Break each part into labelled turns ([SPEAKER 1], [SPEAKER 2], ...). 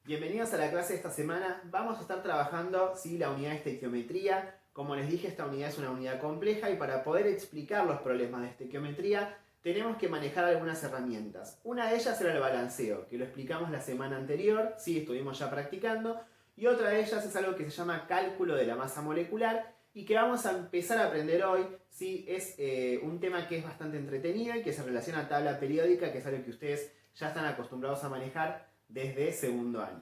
[SPEAKER 1] Bienvenidos a la clase de esta semana. Vamos a estar trabajando la unidad de estequiometría. Como les dije, esta unidad es una unidad compleja y para poder explicar los problemas de estequiometría tenemos que manejar algunas herramientas. Una de ellas era el balanceo, que lo explicamos la semana anterior, estuvimos ya practicando. Y otra de ellas es algo que se llama cálculo de la masa molecular y que vamos a empezar a aprender hoy. Es un tema que es bastante entretenido y que se relaciona a tabla periódica, que es algo que ustedes ya están acostumbrados a manejar desde segundo año.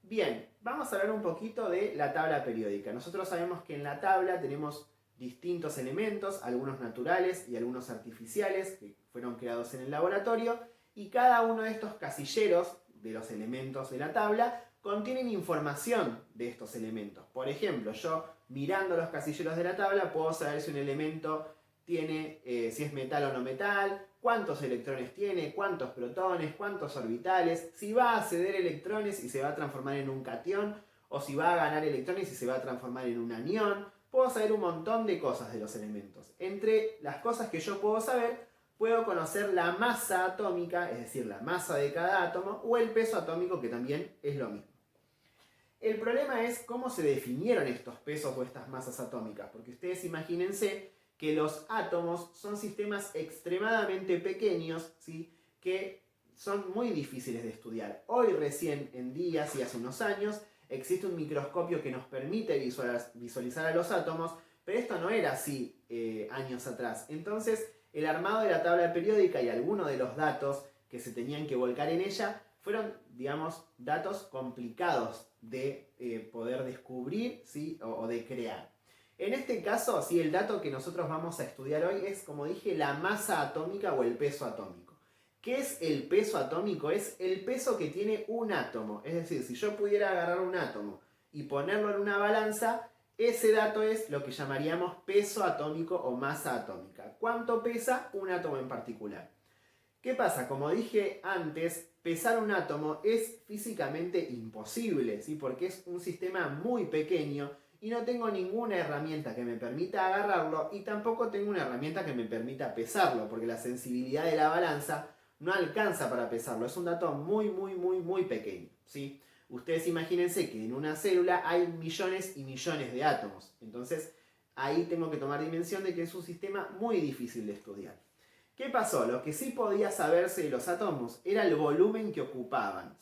[SPEAKER 1] Bien, vamos a hablar un poquito de la tabla periódica. Nosotros sabemos que en la tabla tenemos distintos elementos, algunos naturales y algunos artificiales, que fueron creados en el laboratorio, y cada uno de estos casilleros de los elementos de la tabla contienen información de estos elementos. Por ejemplo, yo mirando los casilleros de la tabla puedo saber si un elemento tiene, si es metal o no metal, cuántos electrones tiene, cuántos protones, cuántos orbitales, si va a ceder electrones y se va a transformar en un catión, o si va a ganar electrones y se va a transformar en un anión. Puedo saber un montón de cosas de los elementos. Entre las cosas que yo puedo saber, puedo conocer la masa atómica, es decir, la masa de cada átomo, o el peso atómico, que también es lo mismo. El problema es cómo se definieron estos pesos o estas masas atómicas, porque ustedes imagínense que los átomos son sistemas extremadamente pequeños, que son muy difíciles de estudiar. Hoy recién en días y hace unos años existe un microscopio que nos permite visualizar a los átomos, pero esto no era así años atrás. Entonces el armado de la tabla periódica y algunos de los datos que se tenían que volcar en ella fueron, digamos, datos complicados de poder descubrir o de crear. En este caso, el dato que nosotros vamos a estudiar hoy es, como dije, la masa atómica o el peso atómico. ¿Qué es el peso atómico? Es el peso que tiene un átomo. Es decir, si yo pudiera agarrar un átomo y ponerlo en una balanza, ese dato es lo que llamaríamos peso atómico o masa atómica. ¿Cuánto pesa un átomo en particular? ¿Qué pasa? Como dije antes, pesar un átomo es físicamente imposible, porque es un sistema muy pequeño y no tengo ninguna herramienta que me permita agarrarlo y tampoco tengo una herramienta que me permita pesarlo, porque la sensibilidad de la balanza no alcanza para pesarlo. Es un dato muy pequeño, Ustedes imagínense que en una célula hay millones y millones de átomos. Entonces ahí tengo que tomar dimensión de que es un sistema muy difícil de estudiar. ¿Qué pasó? Lo que sí podía saberse de los átomos era el volumen que ocupaban,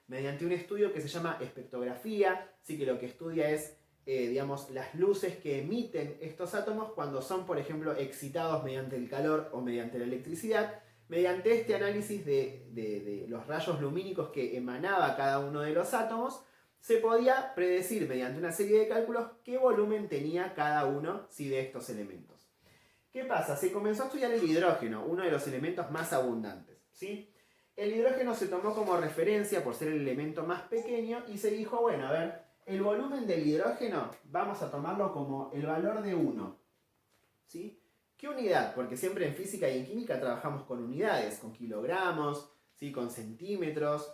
[SPEAKER 1] mediante un estudio que se llama espectrografía, que lo que estudia es digamos, las luces que emiten estos átomos cuando son, por ejemplo, excitados mediante el calor o mediante la electricidad. Mediante este análisis de los rayos lumínicos que emanaba cada uno de los átomos, se podía predecir mediante una serie de cálculos qué volumen tenía cada uno de estos elementos. ¿Qué pasa? Se comenzó a estudiar el hidrógeno, uno de los elementos más abundantes. El hidrógeno se tomó como referencia por ser el elemento más pequeño y se dijo, bueno, a ver, el volumen del hidrógeno vamos a tomarlo como el valor de 1. ¿Qué unidad? Porque siempre en física y en química trabajamos con unidades, con kilogramos, con centímetros.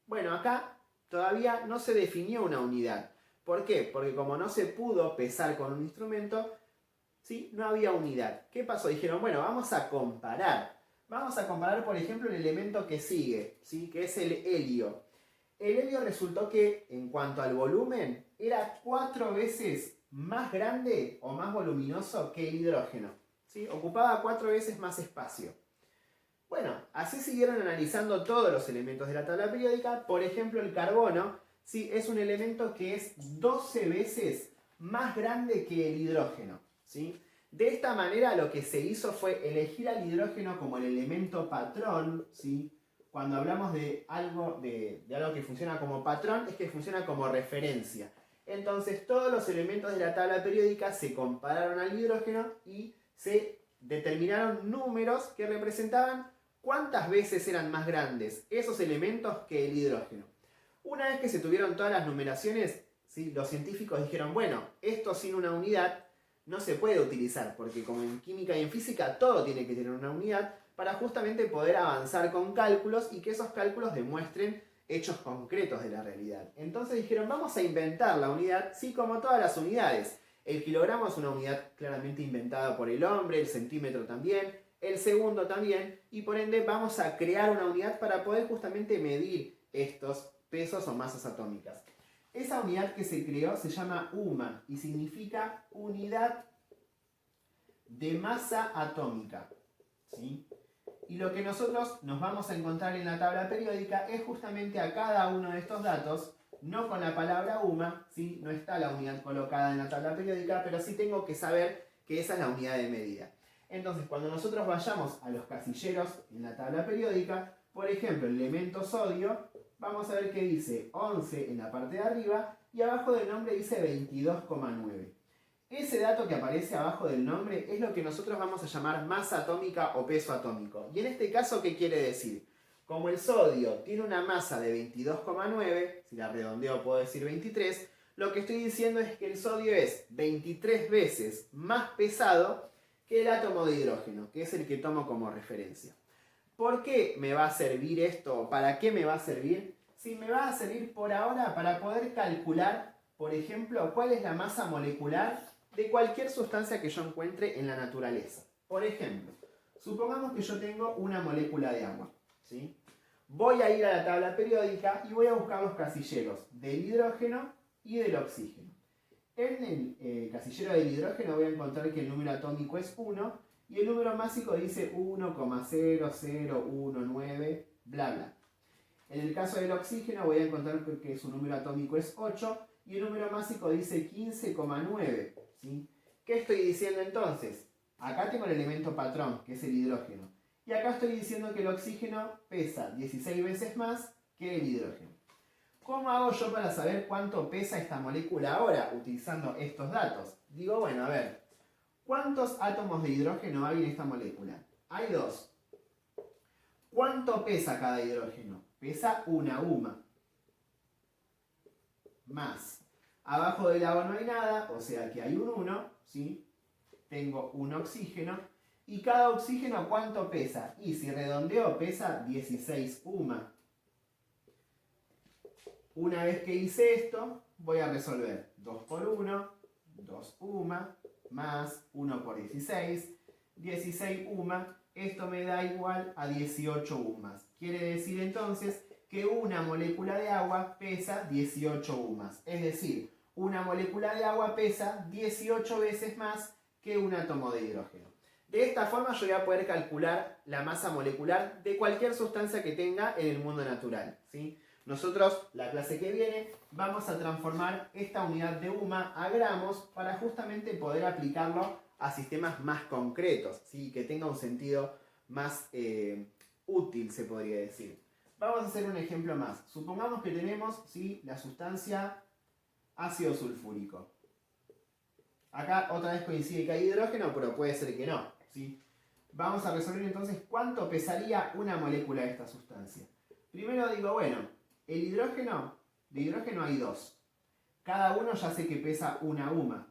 [SPEAKER 1] Bueno, acá todavía no se definió una unidad. ¿Por qué? Porque como no se pudo pesar con un instrumento, no había unidad. ¿Qué pasó? Dijeron, bueno, vamos a comparar. Vamos a comparar, por ejemplo, el elemento que sigue, que es el helio. El helio resultó que, en cuanto al volumen, era 4 veces más grande o más voluminoso que el hidrógeno. Ocupaba 4 veces más espacio. Bueno, así siguieron analizando todos los elementos de la tabla periódica. Por ejemplo, el carbono, es un elemento que es 12 veces más grande que el hidrógeno. De esta manera lo que se hizo fue elegir al hidrógeno como el elemento patrón. Cuando hablamos de algo que funciona como patrón, es que funciona como referencia. Entonces todos los elementos de la tabla periódica se compararon al hidrógeno y se determinaron números que representaban cuántas veces eran más grandes esos elementos que el hidrógeno. Una vez que se tuvieron todas las numeraciones, los científicos dijeron, bueno, esto sin una unidad no se puede utilizar, porque como en química y en física todo tiene que tener una unidad para justamente poder avanzar con cálculos y que esos cálculos demuestren hechos concretos de la realidad. Entonces dijeron, vamos a inventar la unidad, como todas las unidades. El kilogramo es una unidad claramente inventada por el hombre, el centímetro también, el segundo también, y por ende vamos a crear una unidad para poder justamente medir estos pesos o masas atómicas. Esa unidad que se creó se llama UMA y significa unidad de masa atómica, ¿sí? Y lo que nosotros nos vamos a encontrar en la tabla periódica es justamente a cada uno de estos datos, no con la palabra UMA, ¿sí? No está la unidad colocada en la tabla periódica, pero sí tengo que saber que esa es la unidad de medida. Entonces, cuando nosotros vayamos a los casilleros en la tabla periódica, por ejemplo, el elemento sodio, vamos a ver que dice 11 en la parte de arriba y abajo del nombre dice 22,9. Ese dato que aparece abajo del nombre es lo que nosotros vamos a llamar masa atómica o peso atómico. Y en este caso, ¿qué quiere decir? Como el sodio tiene una masa de 22,9, si la redondeo puedo decir 23, lo que estoy diciendo es que el sodio es 23 veces más pesado que el átomo de hidrógeno, que es el que tomo como referencia. ¿Por qué me va a servir esto? ¿Para qué me va a servir? Si me va a servir por ahora para poder calcular, por ejemplo, cuál es la masa molecular de cualquier sustancia que yo encuentre en la naturaleza. Por ejemplo, supongamos que yo tengo una molécula de agua, ¿sí? Voy a ir a la tabla periódica y voy a buscar los casilleros del hidrógeno y del oxígeno. En el casillero del hidrógeno voy a encontrar que el número atómico es 1 y el número másico dice 1,0019, bla bla. En el caso del oxígeno voy a encontrar que su número atómico es 8 y el número másico dice 15,9. ¿Sí? ¿Qué estoy diciendo entonces? Acá tengo el elemento patrón, que es el hidrógeno. Y acá estoy diciendo que el oxígeno pesa 16 veces más que el hidrógeno. ¿Cómo hago yo para saber cuánto pesa esta molécula ahora, utilizando estos datos? Digo, bueno, a ver, ¿cuántos átomos de hidrógeno hay en esta molécula? Hay 2. ¿Cuánto pesa cada hidrógeno? Pesa una UMA. Más. Abajo del agua no hay nada, o sea que hay un 1, ¿sí? Tengo un oxígeno. ¿Y cada oxígeno cuánto pesa? Y si redondeo pesa 16 UMA. Una vez que hice esto, voy a resolver 2 por 1, 2 UMA, más 1 por 16, 16 UMA. Esto me da igual a 18 UMAs. Quiere decir entonces que una molécula de agua pesa 18 UMAs. Es decir, una molécula de agua pesa 18 veces más que un átomo de hidrógeno. De esta forma yo voy a poder calcular la masa molecular de cualquier sustancia que tenga en el mundo natural, ¿sí? Nosotros, la clase que viene, vamos a transformar esta unidad de UMA a gramos para justamente poder aplicarlo a sistemas más concretos, ¿sí? Que tenga un sentido más útil, se podría decir. Vamos a hacer un ejemplo más. Supongamos que tenemos, ¿sí?, la sustancia ácido sulfúrico. Acá otra vez coincide que hay hidrógeno, pero puede ser que no, ¿sí? Vamos a resolver entonces cuánto pesaría una molécula de esta sustancia. Primero digo, bueno, de hidrógeno hay 2. Cada uno ya sé que pesa una UMA.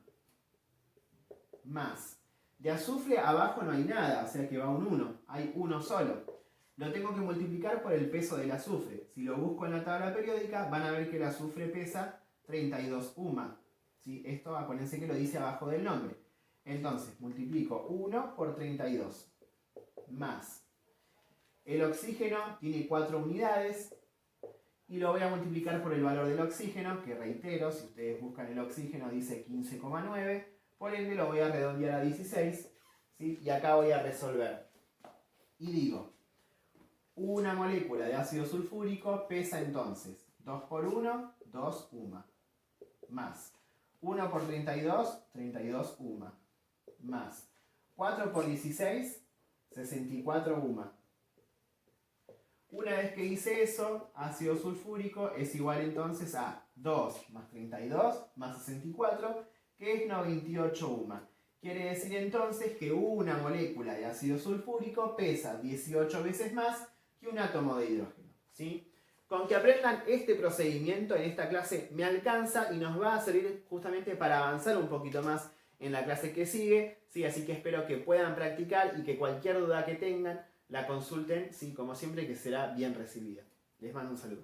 [SPEAKER 1] Más. De azufre abajo no hay nada, o sea que va un 1. Hay uno solo. Lo tengo que multiplicar por el peso del azufre. Si lo busco en la tabla periódica, van a ver que el azufre pesa 32 UMA. ¿Sí? Esto acuérdense que lo dice abajo del nombre. Entonces, multiplico 1 por 32. Más. El oxígeno tiene 4 unidades. Y lo voy a multiplicar por el valor del oxígeno, que reitero, si ustedes buscan el oxígeno dice 15,9. Por ende lo voy a redondear a 16. ¿Sí? Y acá voy a resolver. Y digo, una molécula de ácido sulfúrico pesa entonces 2 por 1, 2 UMA. Más 1 por 32, 32 UMA. Más 4 por 16, 64 UMA. Una vez que hice eso, ácido sulfúrico es igual entonces a 2 más 32 más 64, que es 98 UMA. Quiere decir entonces que una molécula de ácido sulfúrico pesa 18 veces más que un átomo de hidrógeno, ¿sí? Con que aprendan este procedimiento en esta clase me alcanza y nos va a servir justamente para avanzar un poquito más en la clase que sigue, ¿sí? Así que espero que puedan practicar y que cualquier duda que tengan la consulten, sí, como siempre, que será bien recibida. Les mando un saludo.